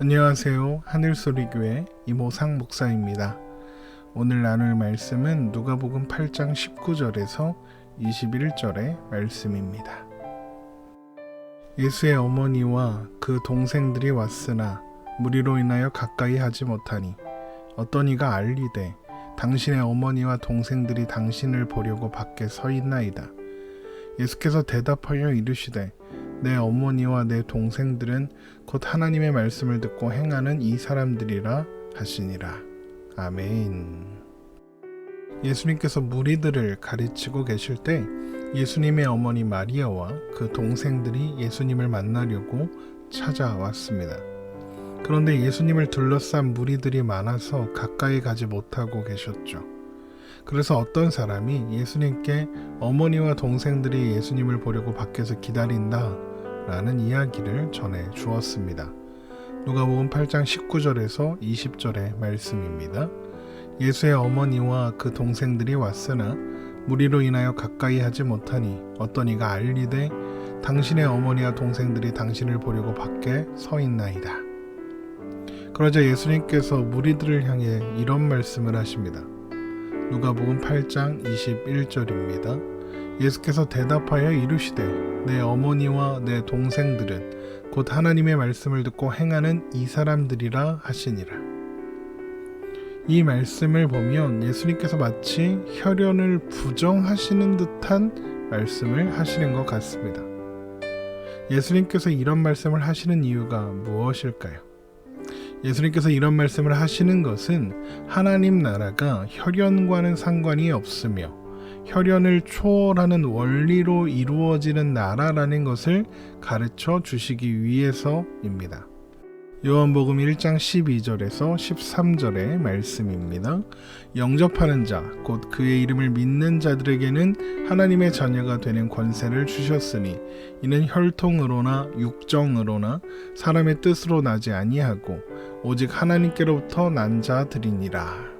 안녕하세요. 하늘소리교회 이모상 목사입니다. 오늘 나눌 말씀은 누가복음 8장 19절에서 21절의 말씀입니다. 예수의 어머니와 그 동생들이 왔으나 무리로 인하여 가까이 하지 못하니 어떤 이가 알리되 당신의 어머니와 동생들이 당신을 보려고 밖에 서 있나이다. 예수께서 대답하여 이르시되 내 어머니와 내 동생들은 곧 하나님의 말씀을 듣고 행하는 이 사람들이라 하시니라. 아멘. 예수님께서 무리들을 가르치고 계실 때 예수님의 어머니 마리아와 그 동생들이 예수님을 만나려고 찾아왔습니다. 그런데 예수님을 둘러싼 무리들이 많아서 가까이 가지 못하고 계셨죠. 그래서 어떤 사람이 예수님께 어머니와 동생들이 예수님을 보려고 밖에서 기다린다 라는 이야기를 전해 주었습니다. 누가복음 8장 19절에서 20절의 말씀입니다. 예수의 어머니와 그 동생들이 왔으나 무리로 인하여 가까이 하지 못하니 어떤 이가 알리되 당신의 어머니와 동생들이 당신을 보려고 밖에 서 있나이다. 그러자 예수님께서 무리들을 향해 이런 말씀을 하십니다. 누가복음 8장 21절입니다. 예수께서 대답하여 이르시되 내 어머니와 내 동생들은 곧 하나님의 말씀을 듣고 행하는 이 사람들이라 하시니라. 이 말씀을 보면 예수님께서 마치 혈연을 부정하시는 듯한 말씀을 하시는 것 같습니다. 예수님께서 이런 말씀을 하시는 이유가 무엇일까요? 예수님께서 이런 말씀을 하시는 것은 하나님 나라가 혈연과는 상관이 없으며 혈연을 초월하는 원리로 이루어지는 나라라는 것을 가르쳐 주시기 위해서입니다. 요한복음 1장 12절에서 13절의 말씀입니다. 영접하는 자, 곧 그의 이름을 믿는 자들에게는 하나님의 자녀가 되는 권세를 주셨으니 이는 혈통으로나 육정으로나 사람의 뜻으로 나지 아니하고 오직 하나님께로부터 난 자들이니라.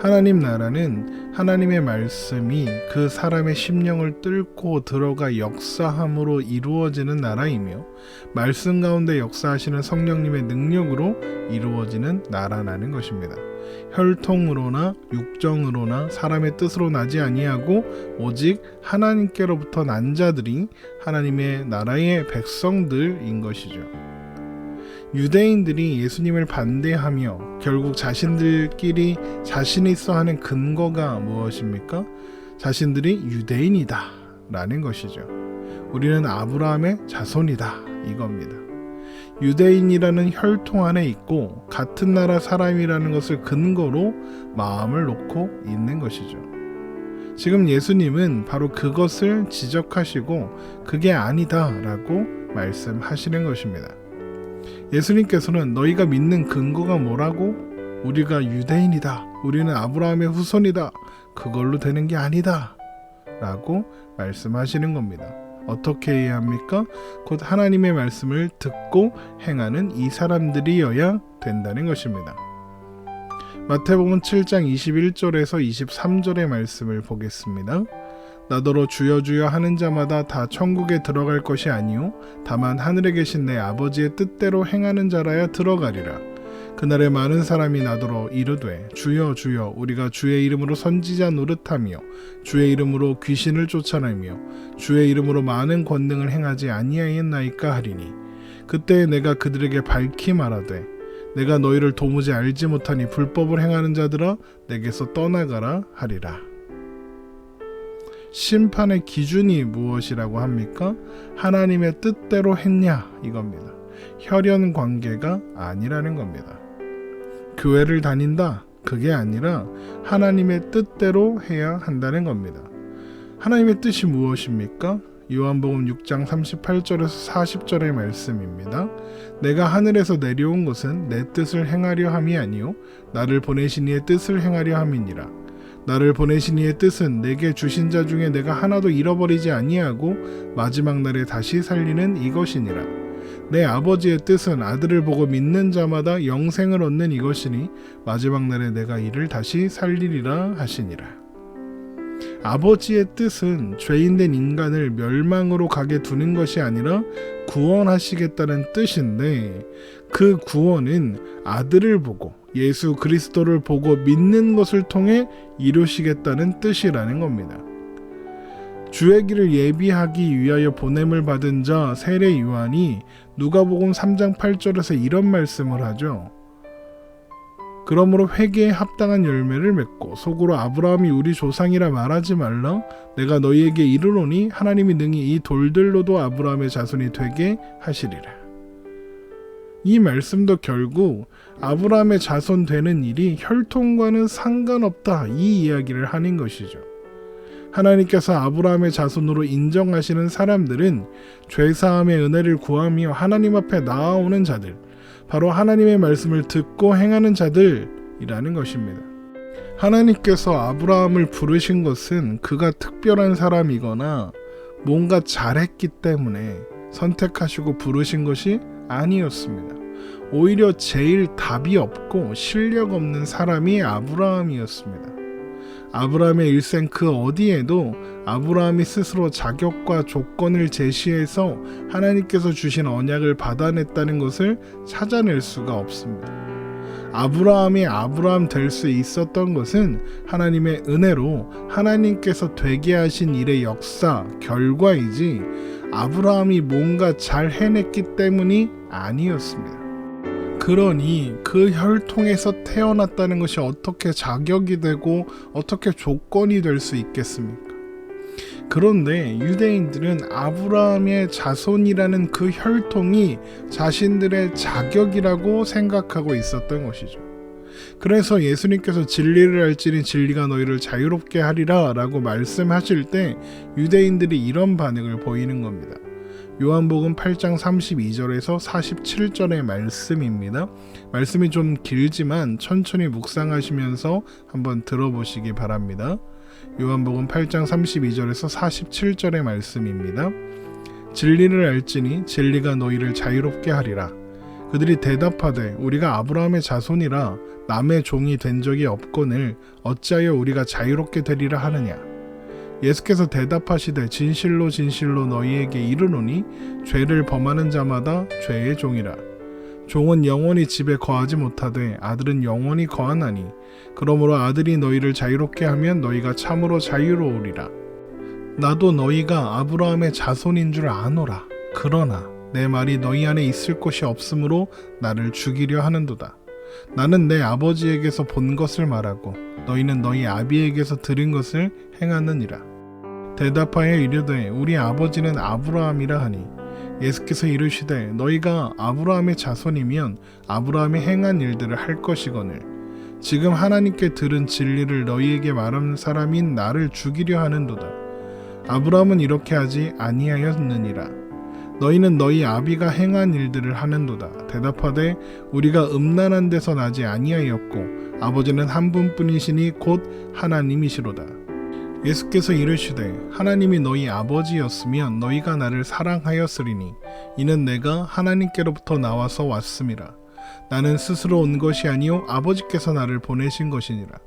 하나님 나라는 하나님의 말씀이 그 사람의 심령을 뚫고 들어가 역사함으로 이루어지는 나라이며 말씀 가운데 역사하시는 성령님의 능력으로 이루어지는 나라라는 것입니다. 혈통으로나 육정으로나 사람의 뜻으로 나지 아니하고 오직 하나님께로부터 난 자들이 하나님의 나라의 백성들인 것이죠. 유대인들이 예수님을 반대하며 결국 자신들끼리 자신 있어 하는 근거가 무엇입니까? 자신들이 유대인이다 라는 것이죠. 우리는 아브라함의 자손이다 이겁니다. 유대인이라는 혈통 안에 있고 같은 나라 사람이라는 것을 근거로 마음을 놓고 있는 것이죠. 지금 예수님은 바로 그것을 지적하시고 그게 아니다 라고 말씀하시는 것입니다. 예수님께서는 너희가 믿는 근거가 뭐라고? 우리가 유대인이다. 우리는 아브라함의 후손이다. 그걸로 되는 게 아니다. 라고 말씀하시는 겁니다. 어떻게 해야 합니까? 곧 하나님의 말씀을 듣고 행하는 이 사람들이어야 된다는 것입니다. 마태복음 7장 21절에서 23절의 말씀을 보겠습니다. 나더러 주여 주여 하는 자마다 다 천국에 들어갈 것이 아니요 다만 하늘에 계신 내 아버지의 뜻대로 행하는 자라야 들어가리라. 그날에 많은 사람이 나더러 이르되 주여 주여 우리가 주의 이름으로 선지자 노릇하며 주의 이름으로 귀신을 쫓아내며 주의 이름으로 많은 권능을 행하지 아니하였나이까 하리니 그때 내가 그들에게 밝히 말하되 내가 너희를 도무지 알지 못하니 불법을 행하는 자들아 내게서 떠나가라 하리라. 심판의 기준이 무엇이라고 합니까? 하나님의 뜻대로 했냐 이겁니다. 혈연 관계가 아니라는 겁니다. 교회를 다닌다 그게 아니라 하나님의 뜻대로 해야 한다는 겁니다. 하나님의 뜻이 무엇입니까? 요한복음 6장 38절에서 40절의 말씀입니다. 내가 하늘에서 내려온 것은 내 뜻을 행하려 함이 아니요 나를 보내신 이의 뜻을 행하려 함이니라. 나를 보내신 이의 뜻은 내게 주신 자 중에 내가 하나도 잃어버리지 아니하고 마지막 날에 다시 살리는 이것이니라. 내 아버지의 뜻은 아들을 보고 믿는 자마다 영생을 얻는 이것이니 마지막 날에 내가 이를 다시 살리리라 하시니라. 아버지의 뜻은 죄인된 인간을 멸망으로 가게 두는 것이 아니라 구원하시겠다는 뜻인데, 그 구원은 아들을 보고 예수 그리스도를 보고 믿는 것을 통해 이루시겠다는 뜻이라는 겁니다. 주의 길을 예비하기 위하여 보냄을 받은 자 세례 요한이 누가복음 3장 8절에서 이런 말씀을 하죠. 그러므로 회개에 합당한 열매를 맺고 속으로 아브라함이 우리 조상이라 말하지 말라. 내가 너희에게 이르노니 하나님이 능히 이 돌들로도 아브라함의 자손이 되게 하시리라. 이 말씀도 결국 아브라함의 자손 되는 일이 혈통과는 상관없다, 이 이야기를 하는 것이죠. 하나님께서 아브라함의 자손으로 인정하시는 사람들은 죄사함의 은혜를 구하며 하나님 앞에 나아오는 자들, 바로 하나님의 말씀을 듣고 행하는 자들이라는 것입니다. 하나님께서 아브라함을 부르신 것은 그가 특별한 사람이거나 뭔가 잘했기 때문에 선택하시고 부르신 것이 아니었습니다. 오히려 제일 답이 없고 실력 없는 사람이 아브라함이었습니다. 아브라함의 일생 그 어디에도 아브라함이 스스로 자격과 조건을 제시해서 하나님께서 주신 언약을 받아냈다는 것을 찾아낼 수가 없습니다. 아브라함이 아브라함 될 수 있었던 것은 하나님의 은혜로 하나님께서 되게 하신 일의 역사, 결과이지 아브라함이 뭔가 잘 해냈기 때문이 아니었습니다. 그러니 그 혈통에서 태어났다는 것이 어떻게 자격이 되고 어떻게 조건이 될 수 있겠습니까? 그런데 유대인들은 아브라함의 자손이라는 그 혈통이 자신들의 자격이라고 생각하고 있었던 것이죠. 그래서 예수님께서 진리를 알지니 진리가 너희를 자유롭게 하리라 라고 말씀하실 때 유대인들이 이런 반응을 보이는 겁니다. 요한복음 8장 32절에서 47절의 말씀입니다. 말씀이 좀 길지만 천천히 묵상하시면서 한번 들어보시기 바랍니다. 요한복음 8장 32절에서 47절의 말씀입니다. 진리를 알지니 진리가 너희를 자유롭게 하리라. 그들이 대답하되 우리가 아브라함의 자손이라 남의 종이 된 적이 없거늘 어찌하여 우리가 자유롭게 되리라 하느냐. 예수께서 대답하시되 진실로 진실로 너희에게 이르노니 죄를 범하는 자마다 죄의 종이라. 종은 영원히 집에 거하지 못하되 아들은 영원히 거하나니 그러므로 아들이 너희를 자유롭게 하면 너희가 참으로 자유로우리라. 나도 너희가 아브라함의 자손인 줄 아노라. 그러나 내 말이 너희 안에 있을 곳이 없으므로 나를 죽이려 하는도다. 나는 내 아버지에게서 본 것을 말하고 너희는 너희 아비에게서 들은 것을 행하느니라. 대답하여 이르되 우리 아버지는 아브라함이라 하니 예수께서 이르시되 너희가 아브라함의 자손이면 아브라함이 행한 일들을 할 것이거늘 지금 하나님께 들은 진리를 너희에게 말하는 사람인 나를 죽이려 하는도다. 아브라함은 이렇게 하지 아니하였느니라. 너희는 너희 아비가 행한 일들을 하는도다. 대답하되 우리가 음란한 데서 나지 아니하였고 아버지는 한 분뿐이시니 곧 하나님이시로다. 예수께서 이르시되 하나님이 너희 아버지였으면 너희가 나를 사랑하였으리니 이는 내가 하나님께로부터 나와서 왔음이라. 나는 스스로 온 것이 아니요 아버지께서 나를 보내신 것이니라.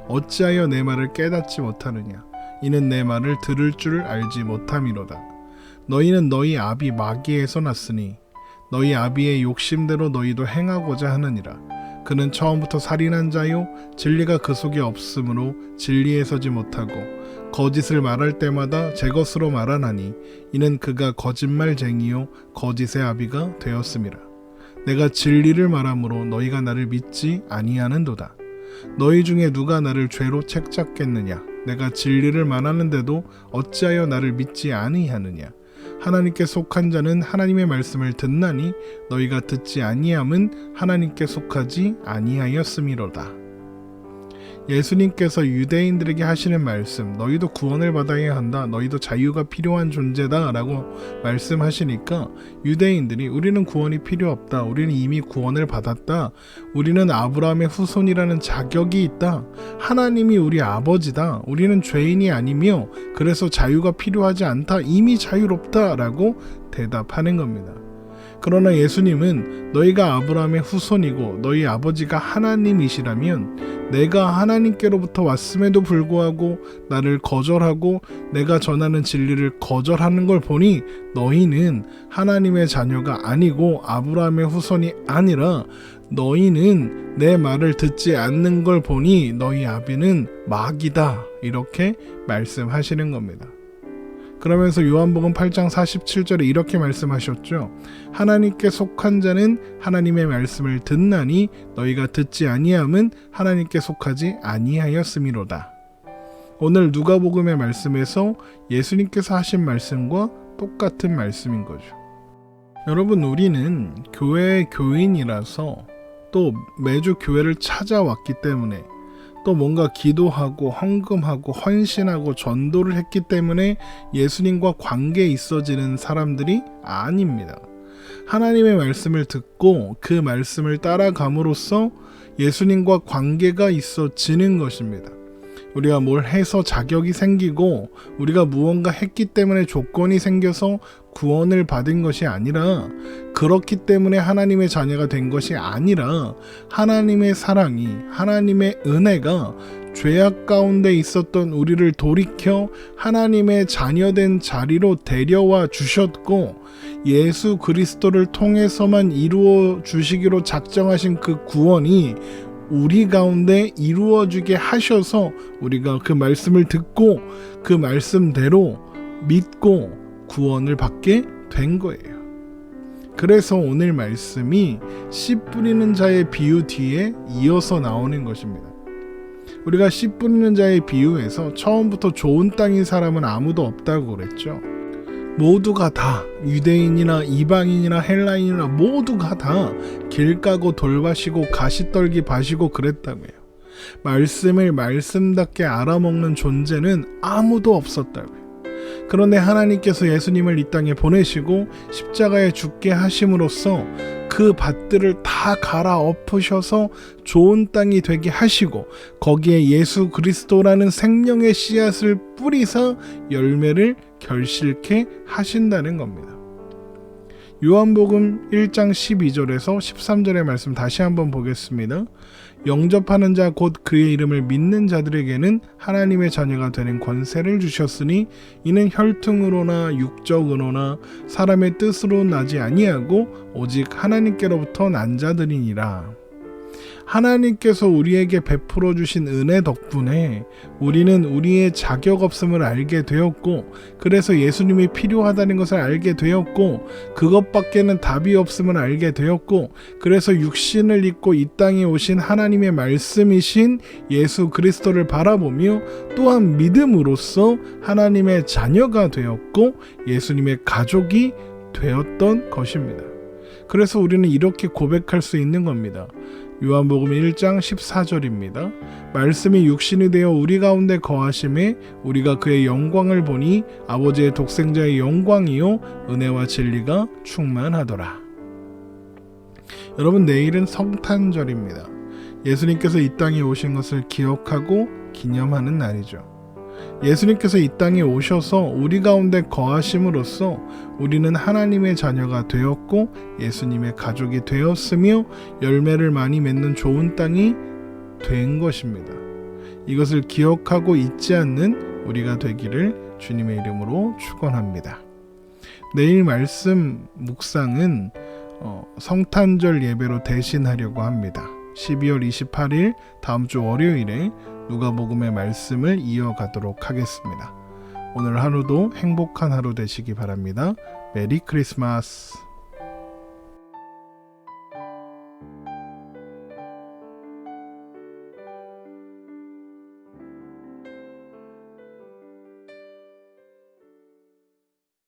어찌하여 내 말을 깨닫지 못하느냐. 이는 내 말을 들을 줄 알지 못함이로다. 너희는 너희 아비 마귀에서 났으니 너희 아비의 욕심대로 너희도 행하고자 하느니라. 그는 처음부터 살인한 자요 진리가 그 속에 없으므로 진리에 서지 못하고 거짓을 말할 때마다 제 것으로 말하나니 이는 그가 거짓말쟁이요 거짓의 아비가 되었음이라. 내가 진리를 말하므로 너희가 나를 믿지 아니하는도다. 너희 중에 누가 나를 죄로 책잡겠느냐. 내가 진리를 말하는데도 어찌하여 나를 믿지 아니하느냐. 하나님께 속한 자는 하나님의 말씀을 듣나니 너희가 듣지 아니함은 하나님께 속하지 아니하였음이로다. 예수님께서 유대인들에게 하시는 말씀, 너희도 구원을 받아야 한다, 너희도 자유가 필요한 존재다 라고 말씀하시니까 유대인들이 우리는 구원이 필요 없다, 우리는 이미 구원을 받았다, 우리는 아브라함의 후손이라는 자격이 있다, 하나님이 우리 아버지다, 우리는 죄인이 아니며 그래서 자유가 필요하지 않다, 이미 자유롭다 라고 대답하는 겁니다. 그러나 예수님은 너희가 아브라함의 후손이고 너희 아버지가 하나님이시라면 내가 하나님께로부터 왔음에도 불구하고 나를 거절하고 내가 전하는 진리를 거절하는 걸 보니 너희는 하나님의 자녀가 아니고 아브라함의 후손이 아니라 너희는 내 말을 듣지 않는 걸 보니 너희 아비는 마귀다, 이렇게 말씀하시는 겁니다. 그러면서 요한복음 8장 47절에 이렇게 말씀하셨죠. 하나님께 속한 자는 하나님의 말씀을 듣나니 너희가 듣지 아니함은 하나님께 속하지 아니하였음이로다. 오늘 누가복음의 말씀에서 예수님께서 하신 말씀과 똑같은 말씀인 거죠. 여러분, 우리는 교회의 교인이라서 또 매주 교회를 찾아왔기 때문에 또 뭔가 기도하고 헌금하고 헌신하고 전도를 했기 때문에 예수님과 관계에 있어지는 사람들이 아닙니다. 하나님의 말씀을 듣고 그 말씀을 따라감으로써 예수님과 관계가 있어지는 것입니다. 우리가 뭘 해서 자격이 생기고 우리가 무언가 했기 때문에 조건이 생겨서 구원을 받은 것이 아니라, 그렇기 때문에 하나님의 자녀가 된 것이 아니라 하나님의 사랑이, 하나님의 은혜가 죄악 가운데 있었던 우리를 돌이켜 하나님의 자녀된 자리로 데려와 주셨고, 예수 그리스도를 통해서만 이루어 주시기로 작정하신 그 구원이 우리 가운데 이루어지게 하셔서 우리가 그 말씀을 듣고 그 말씀대로 믿고 구원을 받게 된 거예요. 그래서 오늘 말씀이 씨 뿌리는 자의 비유 뒤에 이어서 나오는 것입니다. 우리가 씨 뿌리는 자의 비유에서 처음부터 좋은 땅인 사람은 아무도 없다고 그랬죠. 모두가 다, 유대인이나 이방인이나 헬라인이나 모두가 다 길 까고 돌바시고 가시떨기 바시고 그랬다고요. 말씀을 말씀답게 알아먹는 존재는 아무도 없었다고요. 그런데 하나님께서 예수님을 이 땅에 보내시고 십자가에 죽게 하심으로써 그 밭들을 다 갈아엎으셔서 좋은 땅이 되게 하시고 거기에 예수 그리스도라는 생명의 씨앗을 뿌리사 열매를 결실케 하신다는 겁니다. 요한복음 1장 12절에서 13절의 말씀 다시 한번 보겠습니다. 영접하는 자 곧 그의 이름을 믿는 자들에게는 하나님의 자녀가 되는 권세를 주셨으니 이는 혈통으로나 육적 은호나 사람의 뜻으로 나지 아니하고 오직 하나님께로부터 난 자들이니라. 하나님께서 우리에게 베풀어 주신 은혜 덕분에 우리는 우리의 자격 없음을 알게 되었고, 그래서 예수님이 필요하다는 것을 알게 되었고, 그것밖에는 답이 없음을 알게 되었고, 그래서 육신을 입고 이 땅에 오신 하나님의 말씀이신 예수 그리스도를 바라보며 또한 믿음으로써 하나님의 자녀가 되었고 예수님의 가족이 되었던 것입니다. 그래서 우리는 이렇게 고백할 수 있는 겁니다. 요한복음 1장 14절입니다. 말씀이 육신이 되어 우리 가운데 거하심에 우리가 그의 영광을 보니 아버지의 독생자의 영광이요 은혜와 진리가 충만하더라. 여러분, 내일은 성탄절입니다. 예수님께서 이 땅에 오신 것을 기억하고 기념하는 날이죠. 예수님께서 이 땅에 오셔서 우리 가운데 거하심으로써 우리는 하나님의 자녀가 되었고 예수님의 가족이 되었으며 열매를 많이 맺는 좋은 땅이 된 것입니다. 이것을 기억하고 잊지 않는 우리가 되기를 주님의 이름으로 축원합니다. 내일 말씀 묵상은 성탄절 예배로 대신하려고 합니다. 12월 28일 다음 주 월요일에 누가복음의 말씀을 이어가도록 하겠습니다. 오늘 하루도 행복한 하루 되시기 바랍니다. 메리 크리스마스.